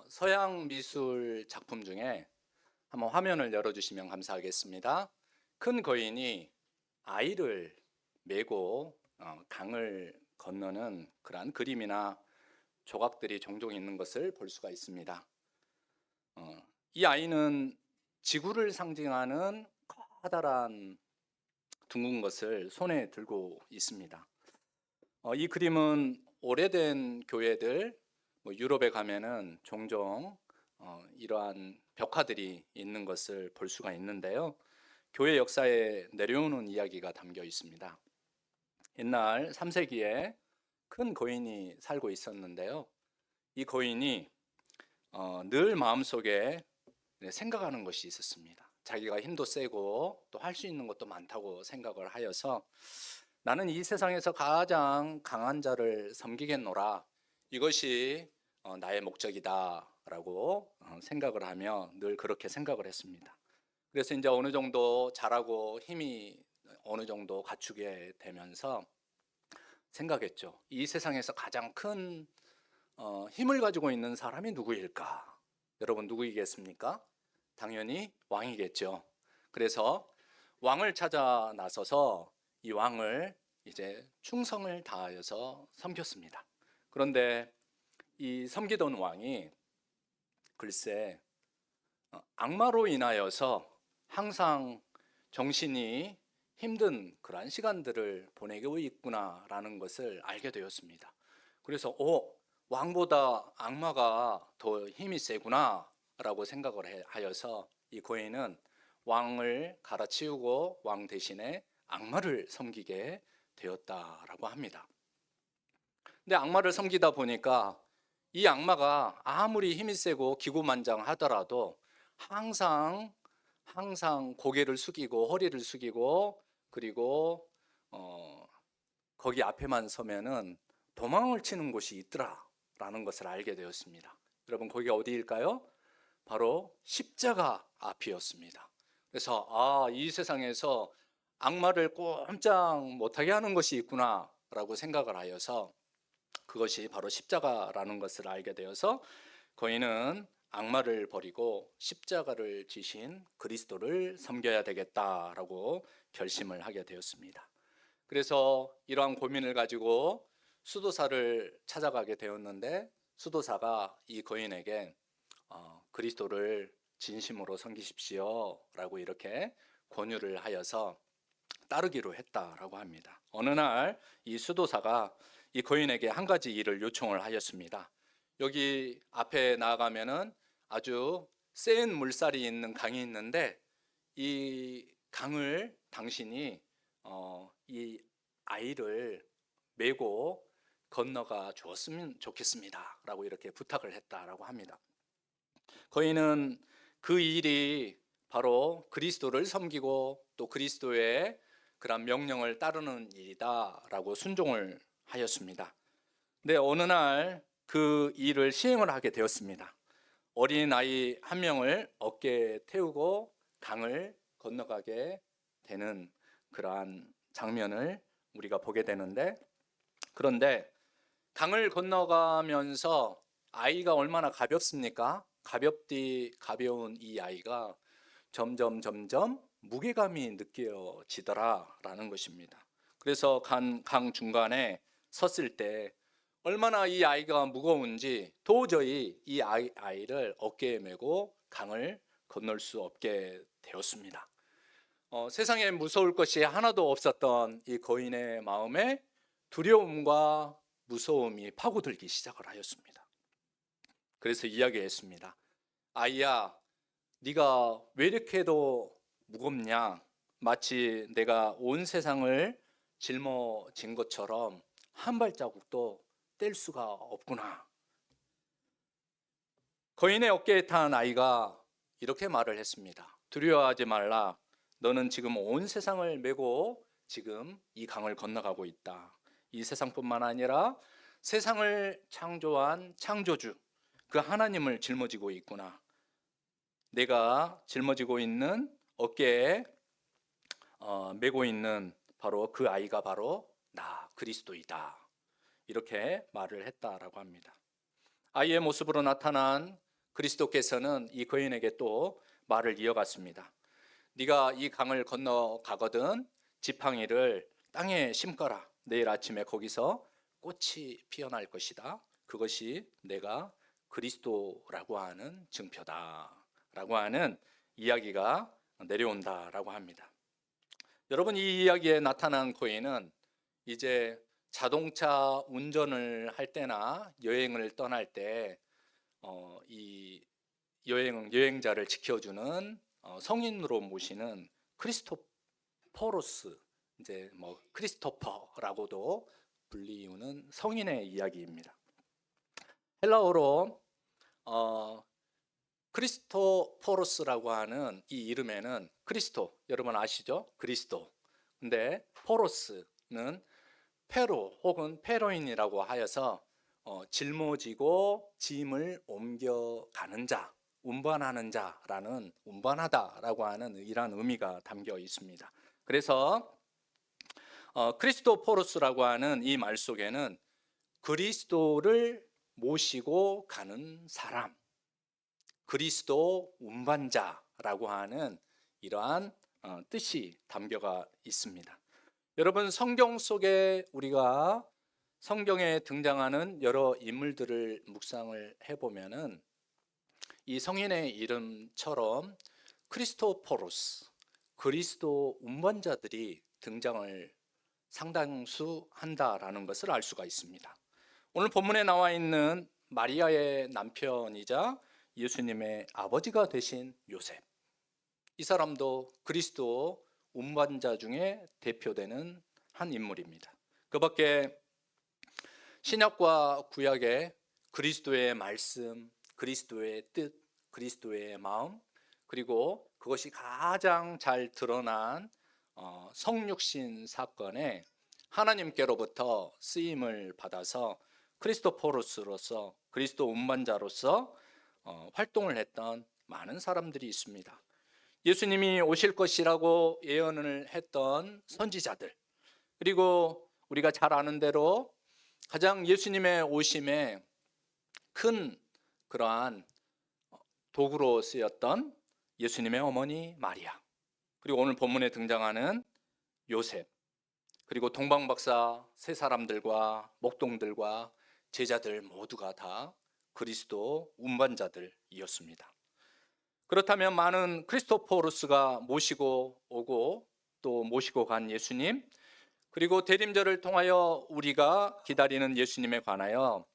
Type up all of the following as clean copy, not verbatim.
서양 미술 작품 중에 한번 화면을 열어주시면 감사하겠습니다. 큰 거인이 아이를 메고 강을 건너는 그러한 그림이나 조각들이 종종 있는 것을 볼 수가 있습니다. 이 아이는 지구를 상징하는 커다란 둥근 것을 손에 들고 있습니다. 이 그림은 오래된 교회들, 유럽에 가면은 종종 이러한 벽화들이 있는 것을 볼 수가 있는데요. 교회 역사에 내려오는 이야기가 담겨 있습니다. 옛날 3세기에 큰 거인이 살고 있었는데요. 이 거인이 늘 마음속에 생각하는 것이 있었습니다. 자기가 힘도 세고 또 할 수 있는 것도 많다고 생각을 하여서 나는 이 세상에서 가장 강한 자를 섬기겠노라. 이것이 나의 목적이다 라고 생각을 하며 늘 그렇게 생각을 했습니다. 그래서 이제 어느 정도 잘하고 힘이 어느 정도 갖추게 되면서 생각했죠. 이 세상에서 가장 큰 힘을 가지고 있는 사람이 누구일까? 여러분 누구이겠습니까? 당연히 왕이겠죠. 그래서 왕을 찾아 나서서 이 왕을 이제 충성을 다하여서 섬겼습니다. 그런데 이 섬기던 왕이 글쎄 악마로 인하여서 항상 정신이 힘든 그러한 시간들을 보내고 있구나라는 것을 알게 되었습니다. 그래서 왕보다 악마가 더 힘이 세구나 라고 생각을 하여서 이 거인은 왕을 갈아치우고 왕 대신에 악마를 섬기게 되었다라고 합니다. 근데 악마를 섬기다 보니까 이 악마가 아무리 힘이 세고 기고만장하더라도 항상 고개를 숙이고 허리를 숙이고 그리고 거기 앞에만 서면은 도망을 치는 곳이 있더라라는 것을 알게 되었습니다. 여러분 거기가 어디일까요? 바로 십자가 앞이었습니다. 그래서 이 세상에서 악마를 꼼짝 못하게 하는 것이 있구나라고 생각을 하여서 그것이 바로 십자가라는 것을 알게 되어서 거인은 악마를 버리고 십자가를 지신 그리스도를 섬겨야 되겠다라고 결심을 하게 되었습니다. 그래서 이러한 고민을 가지고 수도사를 찾아가게 되었는데 수도사가 이 거인에게 그리스도를 진심으로 섬기십시오 라고 이렇게 권유를 하여서 따르기로 했다라고 합니다. 어느 날 이 수도사가 이 거인에게 한 가지 일을 요청을 하였습니다. 여기 앞에 나아가면은 아주 센 물살이 있는 강이 있는데 이 강을 당신이 이 아이를 메고 건너가 주었으면 좋겠습니다 라고 이렇게 부탁을 했다라고 합니다. 거인은 그 일이 바로 그리스도를 섬기고 또 그리스도의 그런 명령을 따르는 일이다라고 순종을 하였습니다. 근데 어느 날 그 일을 시행을 하게 되었습니다. 어린 아이 한 명을 어깨에 태우고 강을 건너가게 되는 그러한 장면을 우리가 보게 되는데, 그런데 강을 건너가면서 아이가 얼마나 가볍습니까? 가벼운 이 아이가 점점 무게감이 느껴지더라라는 것입니다. 그래서 강 중간에 섰을 때 얼마나 이 아이가 무거운지 도저히 이 아이를 어깨에 메고 강을 건널 수 없게 되었습니다. 세상에 무서울 것이 하나도 없었던 이 거인의 마음에 두려움과 무서움이 파고들기 시작을 하였습니다. 그래서 이야기했습니다. 아이야, 네가 왜 이렇게도 무겁냐? 마치 내가 온 세상을 짊어진 것처럼 한 발자국도 뗄 수가 없구나. 거인의 어깨에 탄 아이가 이렇게 말을 했습니다. 두려워하지 말라. 너는 지금 온 세상을 메고 지금 이 강을 건너가고 있다. 이 세상뿐만 아니라 세상을 창조한 창조주, 그 하나님을 짊어지고 있구나. 내가 짊어지고 있는 어깨에 메고 있는 바로 그 아이가 바로 나 그리스도이다. 이렇게 말을 했다라고 합니다. 아이의 모습으로 나타난 그리스도께서는 이 거인에게 또 말을 이어갔습니다. 네가 이 강을 건너가거든 지팡이를 땅에 심거라. 내일 아침에 거기서 꽃이 피어날 것이다. 그것이 내가 그리스도라고 하는 증표다. 라고 하는 이야기가 내려온다라고 합니다. 여러분, 이 이야기에 나타난 거인은 이제 자동차 운전을 할 때나 여행을 떠날 때 이 여행자를 지켜주는 성인으로 모시는 크리스토퍼로스, 이제 뭐 크리스토퍼라고도 불리우는 성인의 이야기입니다. 헬라어로 크리스토포로스라고 하는 이 이름에는 크리스토, 여러분 아시죠? 그리스도. 근데 포로스는 페로 혹은 페로인이라고 하여서 짊어지고 짐을 옮겨가는 자, 운반하는 자라는, 운반하다라고 하는 이런 의미가 담겨 있습니다. 그래서 크리스토포로스라고 하는 이 말 속에는 그리스도를 모시고 가는 사람, 그리스도 운반자라고 하는 이러한 뜻이 담겨가 있습니다. 여러분, 성경 속에 우리가 성경에 등장하는 여러 인물들을 묵상을 해보면은 이 성인의 이름처럼 크리스토포로스, 그리스도 운반자들이 등장을 상당수 한다라는 것을 알 수가 있습니다. 오늘 본문에 나와 있는 마리아의 남편이자 예수님의 아버지가 되신 요셉, 이 사람도 그리스도 운반자 중에 대표되는 한 인물입니다. 그 밖에 신약과 구약의 그리스도의 말씀, 그리스도의 뜻, 그리스도의 마음, 그리고 그것이 가장 잘 드러난 성육신 사건에 하나님께로부터 쓰임을 받아서 크리스토포로스로서, 그리스도 운반자로서 활동을 했던 많은 사람들이 있습니다. 예수님이 오실 것이라고 예언을 했던 선지자들, 그리고 우리가 잘 아는 대로 가장 예수님의 오심에 큰 그러한 도구로 쓰였던 예수님의 어머니 마리아, 그리고 오늘 본문에 등장하는 요셉, 그리고 동방박사 세 사람들과 목동들과 제자들 모두가 다 그리스도 운반자들이었습니다. 그렇다면 많은 크리스토포로스가 모시고 오고 또 모시고 간 예수님, 그리고 대림절을 통하여 우리가 기다리는 예수님에 관하여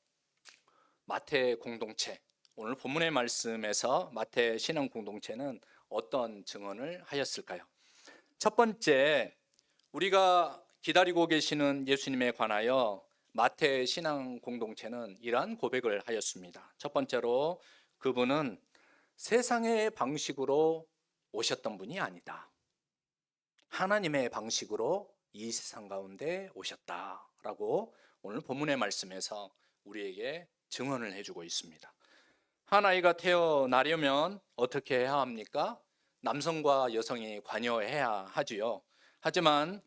마태 공동체, 오늘 본문의 말씀에서 마태 신앙 공동체는 어떤 증언을 하였을까요? 첫 번째, 우리가 기다리고 계시는 예수님에 관하여 마태 신앙 공동체는 이러한 고백을 하였습니다. 첫 번째로, 그분은 세상의 방식으로 오셨던 분이 아니다. 하나님의 방식으로 이 세상 가운데 오셨다라고 오늘 본문의 말씀에서 우리에게 증언을 해주고 있습니다. 한 아이가 태어나려면 어떻게 해야 합니까? 남성과 여성이 관여해야 하지요. 하지만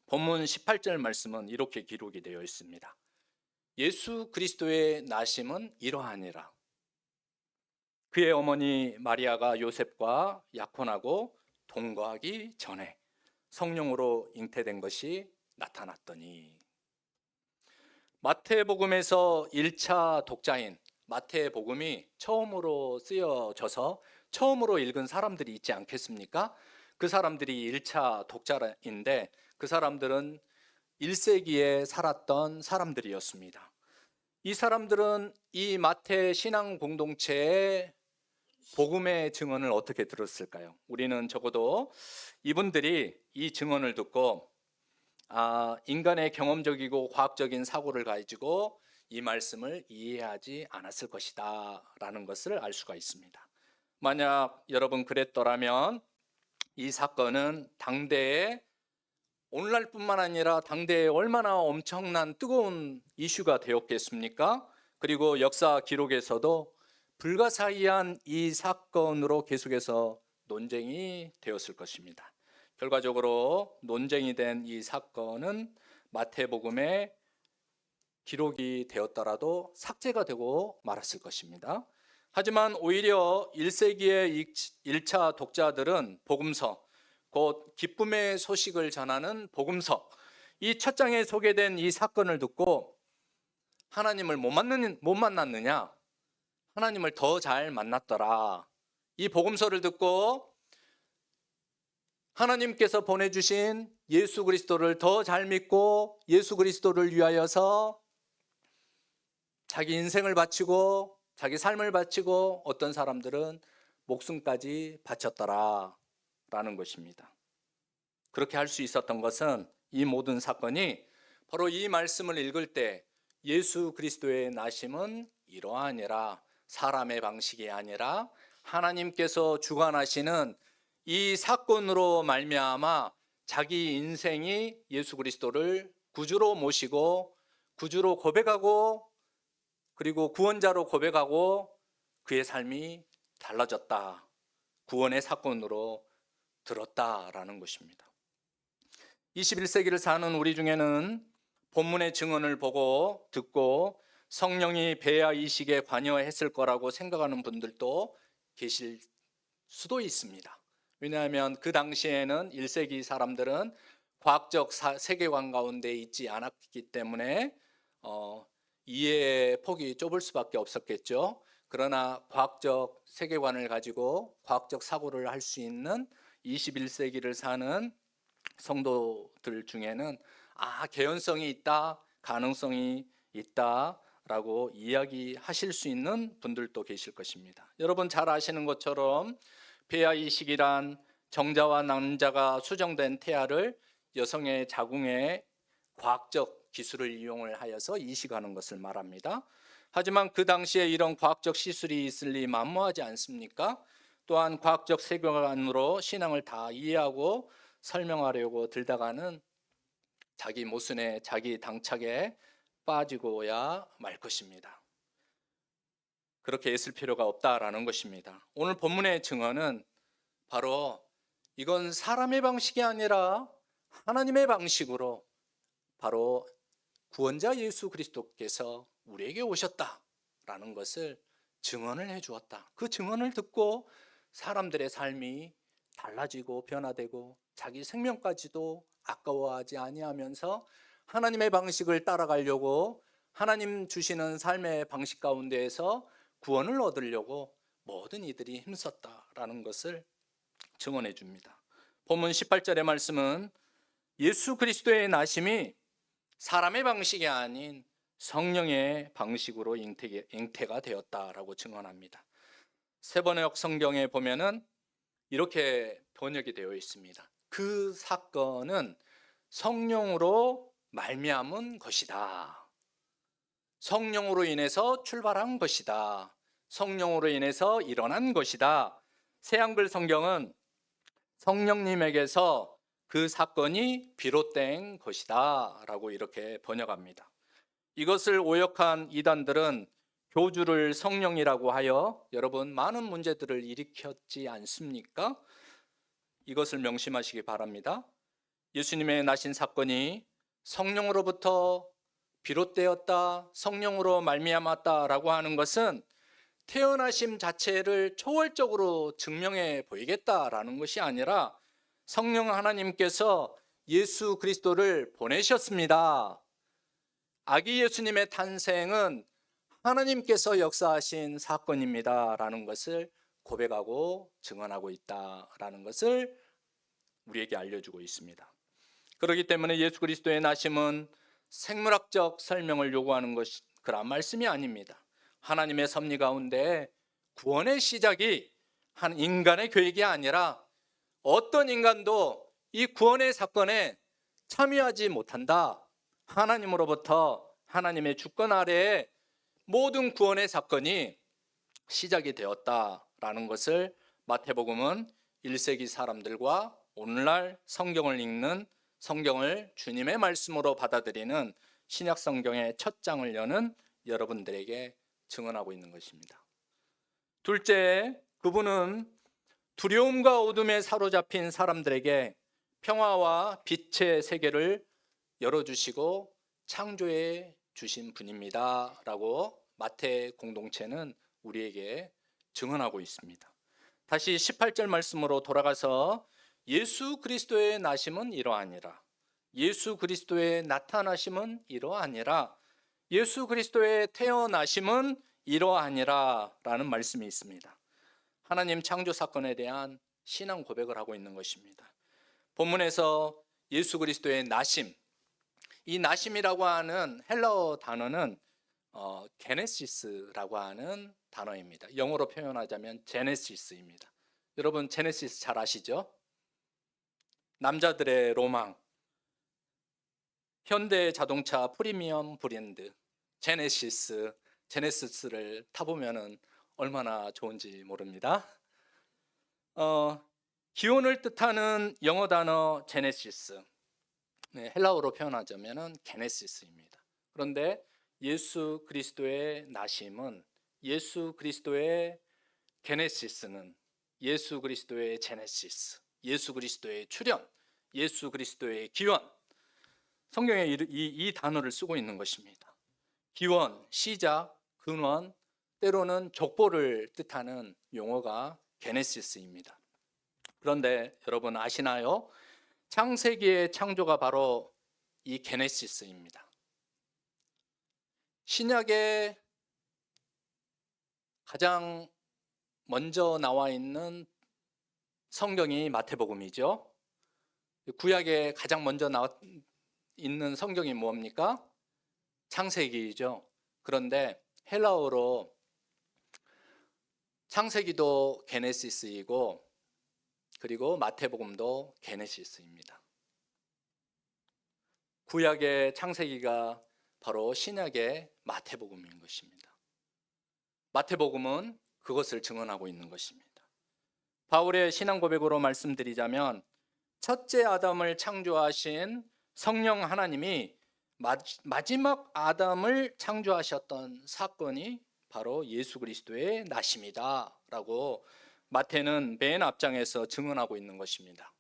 본문 18절 말씀은 이렇게 기록이 되어 있습니다. 예수 그리스도의 나심은 이러하니라. 그의 어머니 마리아가 요셉과 약혼하고 동거하기 전에 성령으로 잉태된 것이 나타났더니. 마태복음에서 1차 독자인 마태복음이 처음으로 쓰여져서 처음으로 읽은 사람들이 있지 않겠습니까? 그 사람들이 1차 독자인데 그 사람들은 1세기에 살았던 사람들이었습니다. 이 사람들은 이 마태 신앙 공동체의 복음의 증언을 어떻게 들었을까요? 우리는 적어도 이분들이 이 증언을 듣고 인간의 경험적이고 과학적인 사고를 가지고 이 말씀을 이해하지 않았을 것이다 라는 것을 알 수가 있습니다. 만약 여러분 그랬더라면 이 사건은 당대에, 오늘날뿐만 아니라 당대에 얼마나 엄청난 뜨거운 이슈가 되었겠습니까? 그리고 역사 기록에서도 불가사의한 이 사건으로 계속해서 논쟁이 되었을 것입니다. 결과적으로 논쟁이 된 이 사건은 마태복음의 기록이 되었더라도 삭제가 되고 말았을 것입니다. 하지만 오히려 1세기의 1차 독자들은 복음서, 곧 기쁨의 소식을 전하는 복음서, 이 첫 장에 소개된 이 사건을 듣고 하나님을 못 만났느냐? 하나님을 더 잘 만났더라. 이 복음서를 듣고 하나님께서 보내주신 예수 그리스도를 더 잘 믿고 예수 그리스도를 위하여서 자기 인생을 바치고 자기 삶을 바치고 어떤 사람들은 목숨까지 바쳤더라 라는 것입니다. 그렇게 할 수 있었던 것은 이 모든 사건이 바로 이 말씀을 읽을 때 예수 그리스도의 나심은 이러하니라, 사람의 방식이 아니라 하나님께서 주관하시는 이 사건으로 말미암아 자기 인생이 예수 그리스도를 구주로 모시고 구주로 고백하고 그리고 구원자로 고백하고 그의 삶이 달라졌다, 구원의 사건으로 들었다라는 것입니다. 21세기를 사는 우리 중에는 본문의 증언을 보고 듣고 성령이 베야 이식에 관여했을 거라고 생각하는 분들도 계실 수도 있습니다. 왜냐하면 그 당시에는 1세기 사람들은 과학적 세계관 가운데 있지 않았기 때문에 이해의 폭이 좁을 수밖에 없었겠죠. 그러나 과학적 세계관을 가지고 과학적 사고를 할 수 있는 21세기를 사는 성도들 중에는 개연성이 있다, 가능성이 있다라고 이야기하실 수 있는 분들도 계실 것입니다. 여러분 잘 아시는 것처럼 베야 이식이란 정자와 남자가 수정된 태아를 여성의 자궁에 과학적 기술을 이용을 하여서 이식하는 것을 말합니다. 하지만 그 당시에 이런 과학적 시술이 있을 리 만무하지 않습니까? 또한 과학적 세계관으로 신앙을 다 이해하고 설명하려고 들다가는 자기 모순에 자기 당착에 빠지고야 말 것입니다. 그렇게 애쓸 필요가 없다라는 것입니다. 오늘 본문의 증언은 바로 이건 사람의 방식이 아니라 하나님의 방식으로 바로 구원자 예수 그리스도께서 우리에게 오셨다라는 것을 증언을 해 주었다. 그 증언을 듣고 사람들의 삶이 달라지고 변화되고 자기 생명까지도 아까워하지 아니하면서 하나님의 방식을 따라가려고 하나님 주시는 삶의 방식 가운데에서 구원을 얻으려고 모든 이들이 힘썼다라는 것을 증언해 줍니다. 본문 18절의 말씀은 예수 그리스도의 나심이 사람의 방식이 아닌 성령의 방식으로 잉태가 되었다라고 증언합니다. 세번역 성경에 보면은 이렇게 번역이 되어 있습니다. 그 사건은 성령으로 말미암은 것이다. 성령으로 인해서 출발한 것이다. 성령으로 인해서 일어난 것이다. 새한글 성경은 성령님에게서 그 사건이 비롯된 것이다 라고 이렇게 번역합니다. 이것을 오역한 이단들은 교주를 성령이라고 하여 여러분 많은 문제들을 일으켰지 않습니까? 이것을 명심하시기 바랍니다. 예수님의 나신 사건이 성령으로부터 비롯되었다, 성령으로 말미암았다라고 하는 것은 태어나심 자체를 초월적으로 증명해 보이겠다라는 것이 아니라 성령 하나님께서 예수 그리스도를 보내셨습니다. 아기 예수님의 탄생은 하나님께서 역사하신 사건입니다 라는 것을 고백하고 증언하고 있다라는 것을 우리에게 알려주고 있습니다. 그렇기 때문에 예수 그리스도의 나심은 생물학적 설명을 요구하는 그런 말씀이 아닙니다. 하나님의 섭리 가운데 구원의 시작이 한 인간의 계획이 아니라 어떤 인간도 이 구원의 사건에 참여하지 못한다. 하나님으로부터 하나님의 주권 아래에 모든 구원의 사건이 시작이 되었다라는 것을 마태복음은 1세기 사람들과 오늘날 성경을 읽는, 성경을 주님의 말씀으로 받아들이는 신약 성경의 첫 장을 여는 여러분들에게 증언하고 있는 것입니다. 둘째, 그분은 두려움과 어둠에 사로잡힌 사람들에게 평화와 빛의 세계를 열어주시고 창조의 주신 분입니다 라고 마태 공동체는 우리에게 증언하고 있습니다. 다시 18절 말씀으로 돌아가서 예수 그리스도의 나심은 이러하니라. 예수 그리스도의 나타나심은 이러하니라. 예수 그리스도의 태어나심은 이러하니라 라는 말씀이 있습니다. 하나님 창조 사건에 대한 신앙 고백을 하고 있는 것입니다. 본문에서 예수 그리스도의 나심, 이 나심이라고 하는 헬라어 단어는 게네시스라고 하는 단어입니다. 영어로 표현하자면 제네시스입니다. 여러분 제네시스 잘 아시죠? 남자들의 로망, 현대 자동차 프리미엄 브랜드 제네시스를 타보면 얼마나 좋은지 모릅니다. 기원을 뜻하는 영어 단어 제네시스, 헬라어로 표현하자면 게네시스입니다. 그런데 예수 그리스도의 나심은, 예수 그리스도의 게네시스는 예수 그리스도의 제네시스, 예수 그리스도의 출현, 예수 그리스도의 기원, 성경에 이 단어를 쓰고 있는 것입니다. 기원, 시작, 근원, 때로는 족보를 뜻하는 용어가 게네시스입니다. 그런데 여러분 아시나요? 창세기의 창조가 바로 이 게네시스입니다. 신약에 가장 먼저 나와 있는 성경이 마태복음이죠. 구약에 가장 먼저 나와 있는 성경이 뭡니까? 창세기이죠. 그런데 헬라어로 창세기도 게네시스이고 그리고 마태복음도 게네시스입니다. 구약의 창세기가 바로 신약의 마태복음인 것입니다. 마태복음은 그것을 증언하고 있는 것입니다. 바울의 신앙 고백으로 말씀드리자면 첫째 아담을 창조하신 성령 하나님이 마지막 아담을 창조하셨던 사건이 바로 예수 그리스도의 나심이다 라고 마태는 맨 앞장에서 증언하고 있는 것입니다.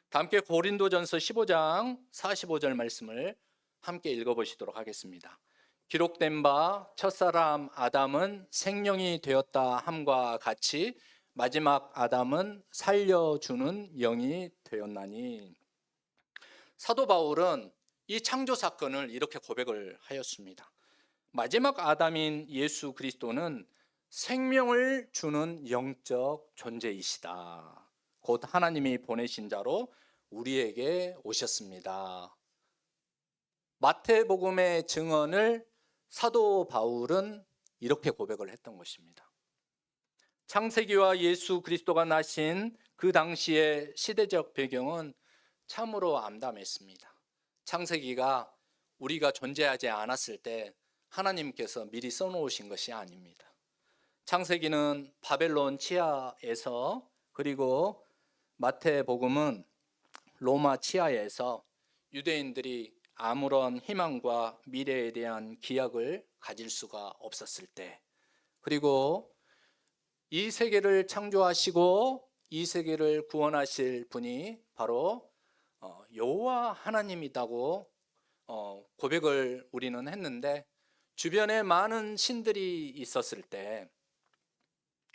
다 함께 고린도전서 15장 45절 말씀을 함께 읽어보시도록 하겠습니다. 기록된 바 첫사람 아담은 생명이 되었다 함과 같이 마지막 아담은 살려주는 영이 되었나니. 사도 바울은 이 창조 사건을 이렇게 고백을 하였습니다. 마지막 아담인 예수 그리스도는 생명을 주는 영적 존재이시다. 곧 하나님이 보내신 자로 우리에게 오셨습니다. 마태복음의 증언을 사도 바울은 이렇게 고백을 했던 것입니다. 창세기와 예수 그리스도가 나신 그 당시의 시대적 배경은 참으로 암담했습니다. 창세기가 우리가 존재하지 않았을 때 하나님께서 미리 써놓으신 것이 아닙니다. 창세기는 바벨론 치하에서, 그리고 마태복음은 로마 치하에서 유대인들이 아무런 희망과 미래에 대한 기약을 가질 수가 없었을 때, 그리고 이 세계를 창조하시고 이 세계를 구원하실 분이 바로 여호와 하나님이라고 고백을 우리는 했는데, 주변에 많은 신들이 있었을 때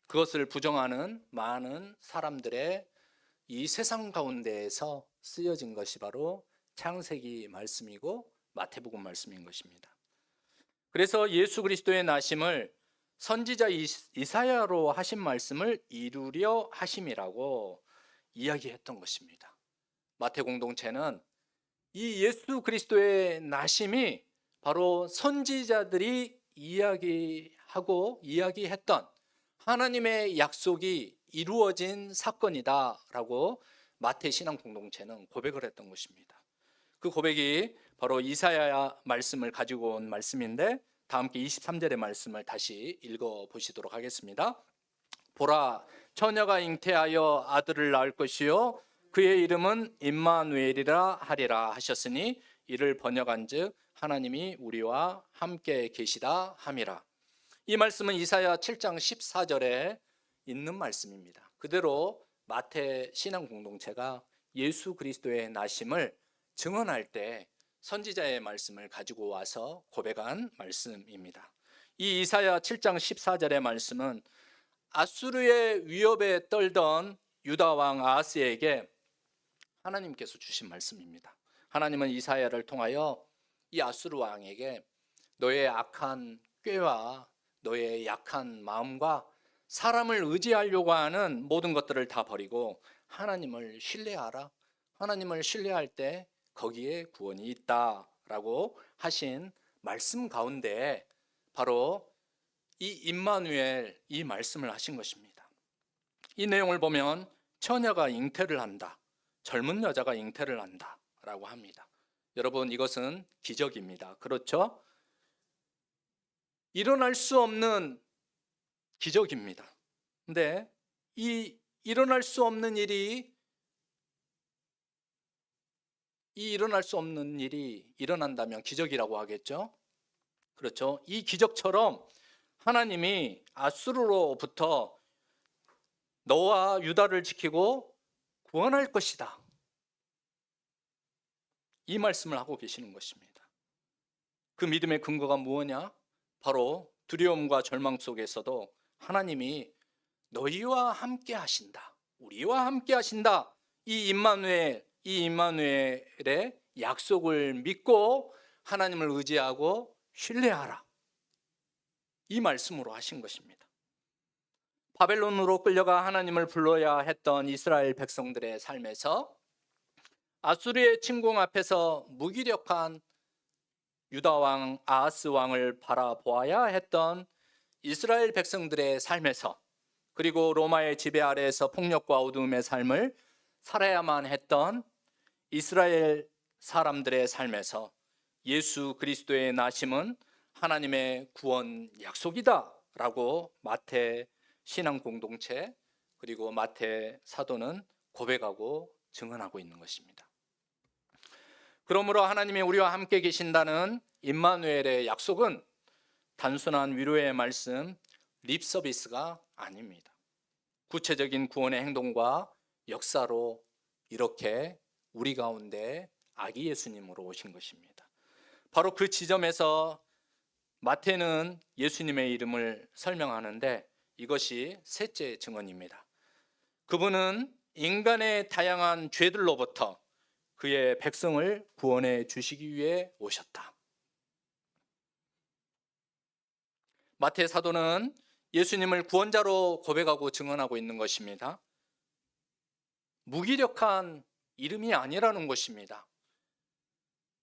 그것을 부정하는 많은 사람들의 이 세상 가운데에서 쓰여진 것이 바로 창세기 말씀이고 마태복음 말씀인 것입니다. 그래서 예수 그리스도의 나심을 선지자 이사야로 하신 말씀을 이루려 하심이라고 이야기했던 것입니다. 마태 공동체는 이 예수 그리스도의 나심이 바로 선지자들이 이야기했던 하나님의 약속이 이루어진 사건이다라고 마태 신앙 공동체는 고백을 했던 것입니다. 그 고백이 바로 이사야 말씀을 가지고 온 말씀인데, 다 함께 23절의 말씀을 다시 읽어보시도록 하겠습니다. 보라, 처녀가 잉태하여 아들을 낳을 것이요 그의 이름은 임마누엘이라 하리라 하셨으니 이를 번역한즉 하나님이 우리와 함께 계시다 함이라. 이 말씀은 이사야 7장 14절에 있는 말씀입니다. 그대로 마태 신앙 공동체가 예수 그리스도의 나심을 증언할 때 선지자의 말씀을 가지고 와서 고백한 말씀입니다. 이 이사야 7장 14절의 말씀은 아수르의 위협에 떨던 유다 왕 아하스에게 하나님께서 주신 말씀입니다. 하나님은 이사야를 통하여 이 아수르 왕에게 너의 악한 꾀와 너의 약한 마음과 사람을 의지하려고 하는 모든 것들을 다 버리고 하나님을 신뢰하라. 하나님을 신뢰할 때 거기에 구원이 있다라고 하신 말씀 가운데 바로 이 임마누엘 이 말씀을 하신 것입니다. 이 내용을 보면 처녀가 잉태를 한다. 젊은 여자가 잉태를 한다라고 합니다. 여러분, 이것은 기적입니다. 그렇죠? 일어날 수 없는 기적입니다. 근데 이 일어날 수 없는 일이 일어난다면 기적이라고 하겠죠? 그렇죠? 이 기적처럼 하나님이 아수르로부터 너와 유다를 지키고 구원할 것이다. 이 말씀을 하고 계시는 것입니다. 그 믿음의 근거가 무엇냐? 바로 두려움과 절망 속에서도 하나님이 너희와 함께 하신다. 우리와 함께 하신다. 이 임마누엘의 약속을 믿고 하나님을 의지하고 신뢰하라. 이 말씀으로 하신 것입니다. 바벨론으로 끌려가 하나님을 불러야 했던 이스라엘 백성들의 삶에서 아수르의 침공 앞에서 무기력한 유다 왕 아하스 왕을 바라보아야 했던 이스라엘 백성들의 삶에서, 그리고 로마의 지배 아래에서 폭력과 어두움의 삶을 살아야만 했던 이스라엘 사람들의 삶에서 예수 그리스도의 나심은 하나님의 구원 약속이다 라고 마태 신앙 공동체 그리고 마태 사도는 고백하고 증언하고 있는 것입니다. 그러므로 하나님이 우리와 함께 계신다는 임마누엘의 약속은 단순한 위로의 말씀, 립 서비스가 아닙니다. 구체적인 구원의 행동과 역사로 이렇게 우리 가운데 아기 예수님으로 오신 것입니다. 바로 그 지점에서 마태는 예수님의 이름을 설명하는데 이것이 셋째 증언입니다. 그분은 인간의 다양한 죄들로부터 그의 백성을 구원해 주시기 위해 오셨다. 마태 사도는 예수님을 구원자로 고백하고 증언하고 있는 것입니다. 무기력한 이름이 아니라는 것입니다.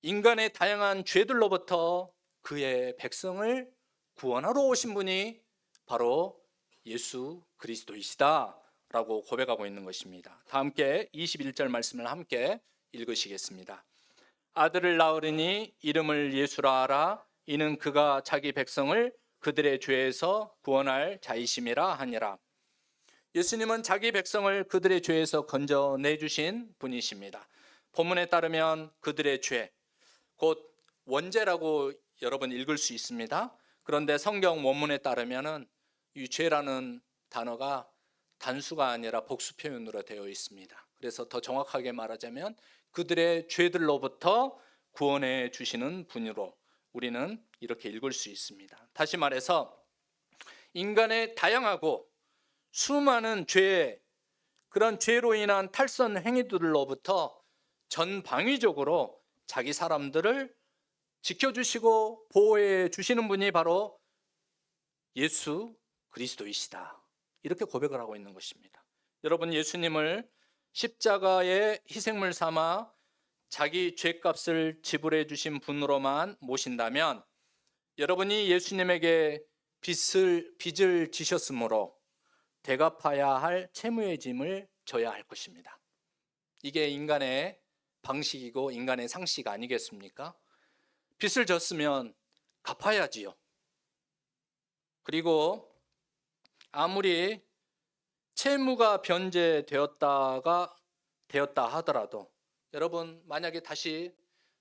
인간의 다양한 죄들로부터 그의 백성을 구원하러 오신 분이 바로 예수 그리스도이시다 라고 고백하고 있는 것입니다. 다 함께 21절 말씀을 함께 읽으시겠습니다. 아들을 낳으리니 이름을 예수라 하라. 이는 그가 자기 백성을 그들의 죄에서 구원할 자이심이라 하니라. 예수님은 자기 백성을 그들의 죄에서 건져내 주신 분이십니다. 본문에 따르면 그들의 죄, 곧 원죄라고 여러분 읽을 수 있습니다. 그런데 성경 원문에 따르면 이 죄라는 단어가 단수가 아니라 복수 표현으로 되어 있습니다. 그래서 더 정확하게 말하자면 그들의 죄들로부터 구원해 주시는 분으로 우리는 이렇게 읽을 수 있습니다. 다시 말해서 인간의 다양하고 수많은 죄, 그런 죄로 인한 탈선 행위들로부터 전방위적으로 자기 사람들을 지켜주시고 보호해 주시는 분이 바로 예수 그리스도이시다. 이렇게 고백을 하고 있는 것입니다. 여러분, 예수님을 십자가의 희생물 삼아 자기 죄값을 지불해 주신 분으로만 모신다면 여러분이 예수님에게 빚을 지셨으므로 대갚아야 할 채무의 짐을 져야 할 것입니다. 이게 인간의 방식이고 인간의 상식 아니겠습니까? 빚을 졌으면 갚아야지요. 그리고 아무리 채무가 변제되었다 하더라도 여러분, 만약에 다시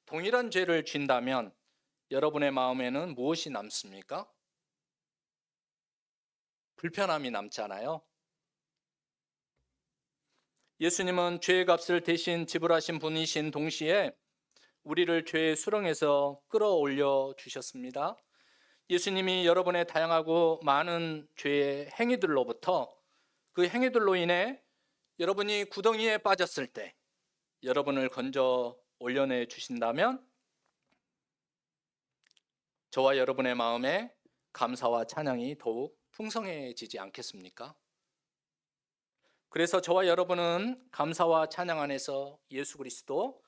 동일한 죄를 진다면 여러분의 마음에는 무엇이 남습니까? 불편함이 남잖아요. 예수님은 죄의 값을 대신 지불하신 분이신 동시에 우리를 죄의 수렁에서 끌어올려 주셨습니다. 예수님이 여러분의 다양하고 많은 죄의 행위들로부터 그 행위들로 인해 여러분이 구덩이에 빠졌을 때 여러분을 건져 올려내 주신다면 저와 여러분의 마음에 감사와 찬양이 더욱 풍성해지지 않겠습니까? 그래서 저와 여러분은 감사와 찬양 안에서 예수 그리스도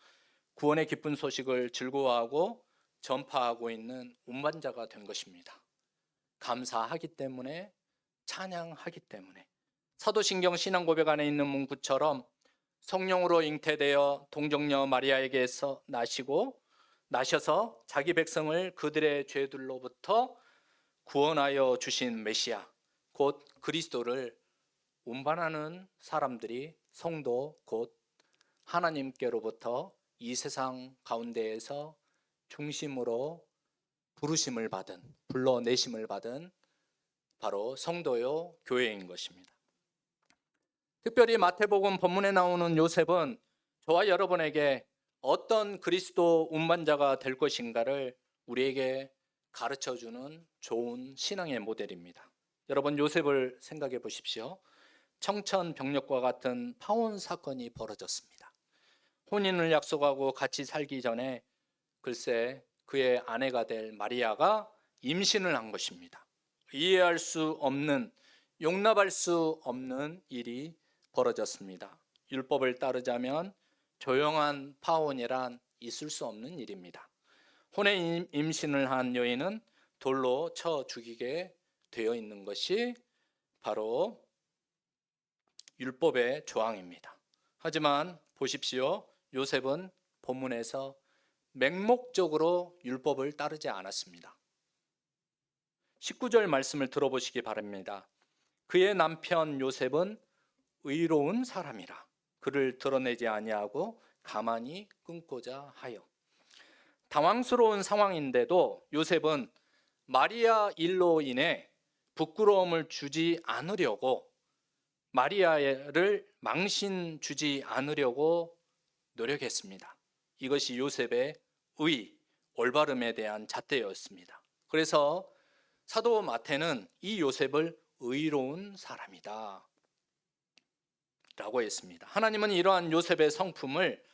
구원의 기쁜 소식을 즐거워하고 전파하고 있는 운반자가 된 것입니다. 감사하기 때문에, 찬양하기 때문에. 사도신경 신앙고백 안에 있는 문구처럼 성령으로 잉태되어 동정녀 마리아에게서 나셔서 자기 백성을 그들의 죄들로부터 구원하여 주신 메시아, 곧 그리스도를 운반하는 사람들이 성도, 곧 하나님께로부터 이 세상 가운데에서 중심으로 부르심을 받은, 불러내심을 받은 바로 성도요 교회인 것입니다. 특별히 마태복음 본문에 나오는 요셉은 저와 여러분에게 어떤 그리스도 운반자가 될 것인가를 우리에게 가르쳐주는 좋은 신앙의 모델입니다. 여러분, 요셉을 생각해 보십시오. 청천벽력과 같은 파혼 사건이 벌어졌습니다. 혼인을 약속하고 같이 살기 전에 글쎄 그의 아내가 될 마리아가 임신을 한 것입니다. 이해할 수 없는, 용납할 수 없는 일이 벌어졌습니다. 율법을 따르자면 조용한 파혼이란 있을 수 없는 일입니다. 혼의 임신을 한 여인은 돌로 쳐 죽이게 되어 있는 것이 바로 율법의 조항입니다. 하지만 보십시오. 요셉은 본문에서 맹목적으로 율법을 따르지 않았습니다. 19절 말씀을 들어보시기 바랍니다. 그의 남편 요셉은 의로운 사람이라 그를 드러내지 아니하고 가만히 끊고자 하여. 당황스러운 상황인데도 요셉은 마리아 일로 인해 부끄러움을 주지 않으려고, 마리아를 망신 주지 않으려고 노력했습니다. 이것이 요셉의 올바름에 대한 잣대였습니다. 그래서 사도 마태는 이 요셉을 의로운 사람이다 라고 했습니다. 하나님은 이러한 요셉의 성품을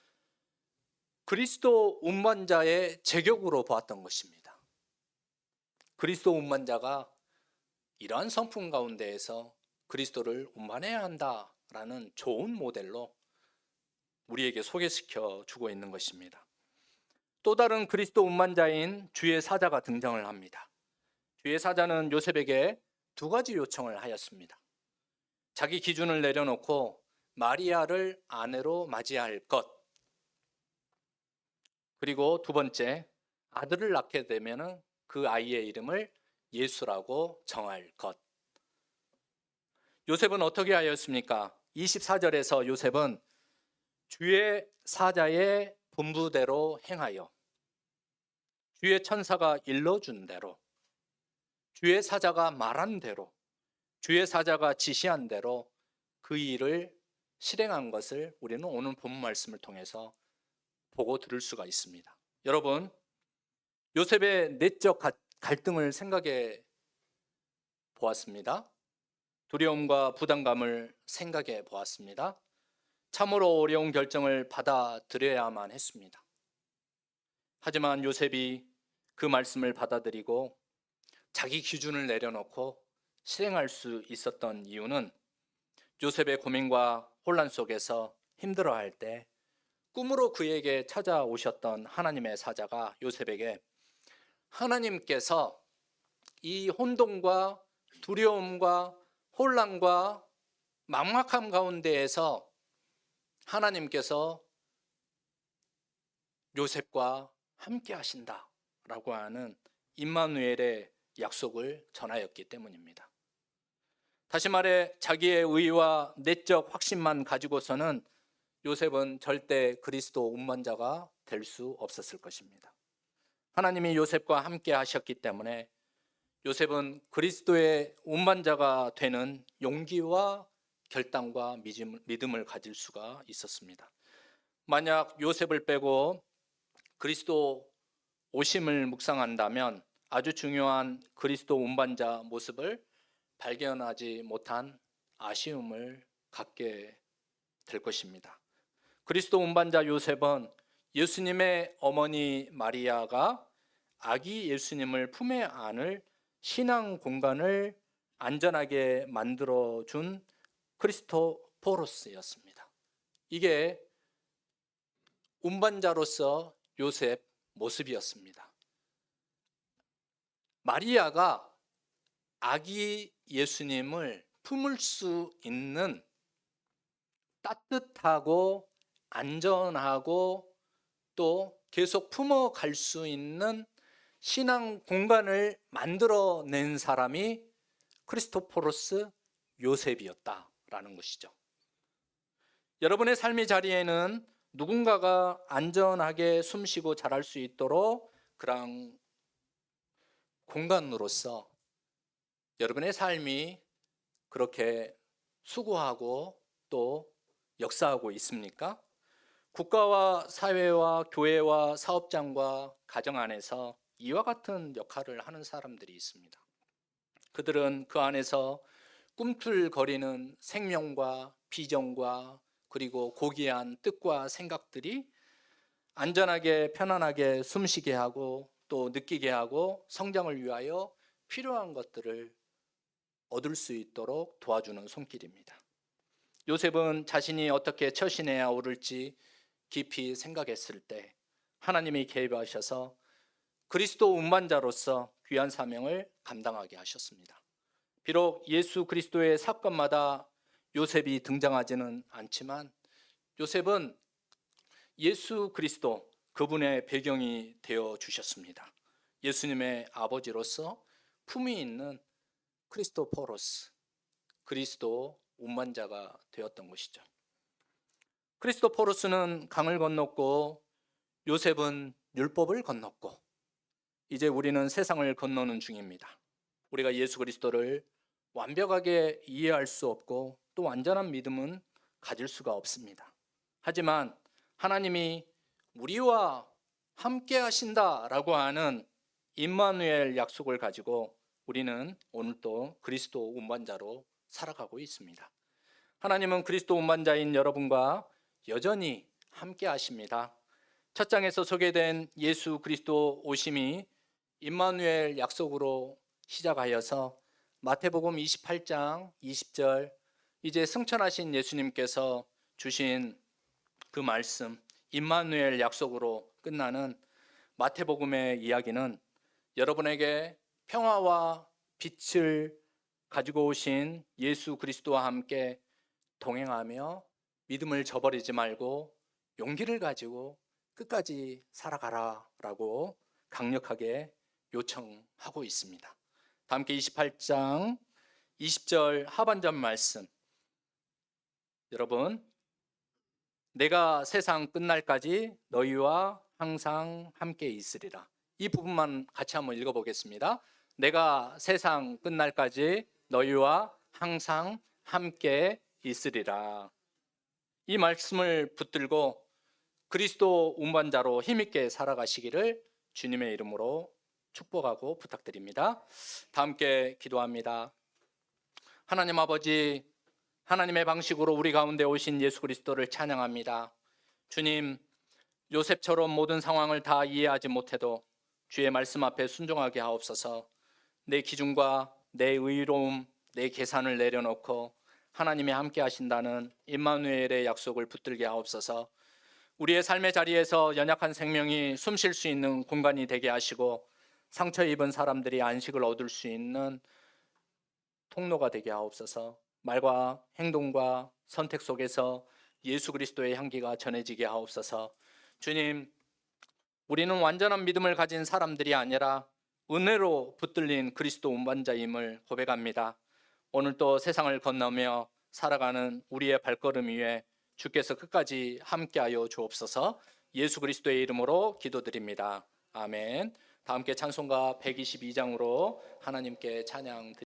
그리스도 운반자의 제격으로 보았던 것입니다. 그리스도 운반자가 이러한 성품 가운데에서 그리스도를 운반해야 한다라는 좋은 모델로 우리에게 소개시켜 주고 있는 것입니다. 또 다른 그리스도 운반자인 주의 사자가 등장을 합니다. 주의 사자는 요셉에게 두 가지 요청을 하였습니다. 자기 기준을 내려놓고 마리아를 아내로 맞이할 것, 그리고 두 번째, 아들을 낳게 되면 그 아이의 이름을 예수라고 정할 것. 요셉은 어떻게 하였습니까? 24절에서 요셉은 주의 사자의 분부대로 행하여 주의 천사가 일러준 대로, 주의 사자가 말한 대로, 주의 사자가 지시한 대로 그 일을 실행한 것을 우리는 오늘 본문 말씀을 통해서 보고 들을 수가 있습니다. 여러분, 요셉의 내적 갈등을 생각해 보았습니다. 두려움과 부담감을 생각해 보았습니다. 참으로 어려운 결정을 받아들여야만 했습니다. 하지만 요셉이 그 말씀을 받아들이고 자기 기준을 내려놓고 실행할 수 있었던 이유는 요셉의 고민과 혼란 속에서 힘들어할 때 꿈으로 그에게 찾아오셨던 하나님의 사자가 요셉에게 하나님께서 이 혼돈과 두려움과 혼란과 막막함 가운데에서 하나님께서 요셉과 함께 하신다라고 하는 임마누엘의 약속을 전하였기 때문입니다. 다시 말해 자기의 의와 내적 확신만 가지고서는 요셉은 절대 그리스도 운반자가 될 수 없었을 것입니다. 하나님이 요셉과 함께 하셨기 때문에 요셉은 그리스도의 운반자가 되는 용기와 결단과 믿음을 가질 수가 있었습니다. 만약 요셉을 빼고 그리스도 오심을 묵상한다면 아주 중요한 그리스도 운반자 모습을 발견하지 못한 아쉬움을 갖게 될 것입니다. 그리스도 운반자 요셉은 예수님의 어머니 마리아가 아기 예수님을 품에 안을 신앙 공간을 안전하게 만들어준 크리스토포로스였습니다. 이게 운반자로서 요셉 모습이었습니다. 마리아가 아기 예수님을 품을 수 있는 따뜻하고 안전하고 또 계속 품어갈 수 있는 신앙 공간을 만들어낸 사람이 크리스토포로스 요셉이었다라는 것이죠. 여러분의 삶의 자리에는 누군가가 안전하게 숨쉬고 자랄 수 있도록 그런 공간으로서 여러분의 삶이 그렇게 수고하고 또 역사하고 있습니까? 국가와 사회와 교회와 사업장과 가정 안에서 이와 같은 역할을 하는 사람들이 있습니다. 그들은 그 안에서 꿈틀거리는 생명과 비전과 그리고 고귀한 뜻과 생각들이 안전하게 편안하게 숨쉬게 하고 또 느끼게 하고 성장을 위하여 필요한 것들을 얻을 수 있도록 도와주는 손길입니다. 요셉은 자신이 어떻게 처신해야 오를지 깊이 생각했을 때 하나님이 개입하셔서 그리스도 운반자로서 귀한 사명을 감당하게 하셨습니다. 비록 예수 그리스도의 사건마다 요셉이 등장하지는 않지만 요셉은 예수 그리스도 그분의 배경이 되어 주셨습니다. 예수님의 아버지로서 품위 있는 크리스토포로스, 그리스도 운반자가 되었던 것이죠. 크리스토포로스는 강을 건넜고 요셉은 율법을 건넜고 이제 우리는 세상을 건너는 중입니다. 우리가 예수 그리스도를 완벽하게 이해할 수 없고 또 완전한 믿음은 가질 수가 없습니다. 하지만 하나님이 우리와 함께 하신다라고 하는 임마누엘 약속을 가지고 우리는 오늘 또 그리스도 운반자로 살아가고 있습니다. 하나님은 그리스도 운반자인 여러분과 여전히 함께 하십니다. 첫 장에서 소개된 예수 그리스도 오심이 임마누엘 약속으로 시작하여서 마태복음 28장 20절 이제 승천하신 예수님께서 주신 그 말씀 임마누엘 약속으로 끝나는 마태복음의 이야기는 여러분에게 평화와 빛을 가지고 오신 예수 그리스도와 함께 동행하며 믿음을 저버리지 말고 용기를 가지고 끝까지 살아가라 라고 강력하게 요청하고 있습니다. 다 함께 28장 20절 하반절 말씀 여러분 내가 세상 끝날까지 너희와 항상 함께 있으리라. 이 부분만 같이 한번 읽어보겠습니다. 내가 세상 끝날까지 너희와 항상 함께 있으리라. 이 말씀을 붙들고 그리스도 운반자로 힘있게 살아가시기를 주님의 이름으로 축복하고 부탁드립니다. 다 함께 기도합니다. 하나님 아버지, 하나님의 방식으로 우리 가운데 오신 예수 그리스도를 찬양합니다. 주님, 요셉처럼 모든 상황을 다 이해하지 못해도 주의 말씀 앞에 순종하게 하옵소서. 내 기준과 내 의로움, 내 계산을 내려놓고 하나님이 함께 하신다는 임마누엘의 약속을 붙들게 하옵소서. 우리의 삶의 자리에서 연약한 생명이 숨 쉴 수 있는 공간이 되게 하시고 상처 입은 사람들이 안식을 얻을 수 있는 통로가 되게 하옵소서. 말과 행동과 선택 속에서 예수 그리스도의 향기가 전해지게 하옵소서. 주님, 우리는 완전한 믿음을 가진 사람들이 아니라 은혜로 붙들린 그리스도 운반자임을 고백합니다. 오늘 또 세상을 건너며 살아가는 우리의 발걸음 위에 주께서 끝까지 함께하여 주옵소서. 예수 그리스도의 이름으로 기도드립니다. 아멘. 다 함께 찬송가 122장으로 하나님께 찬양 드립니다.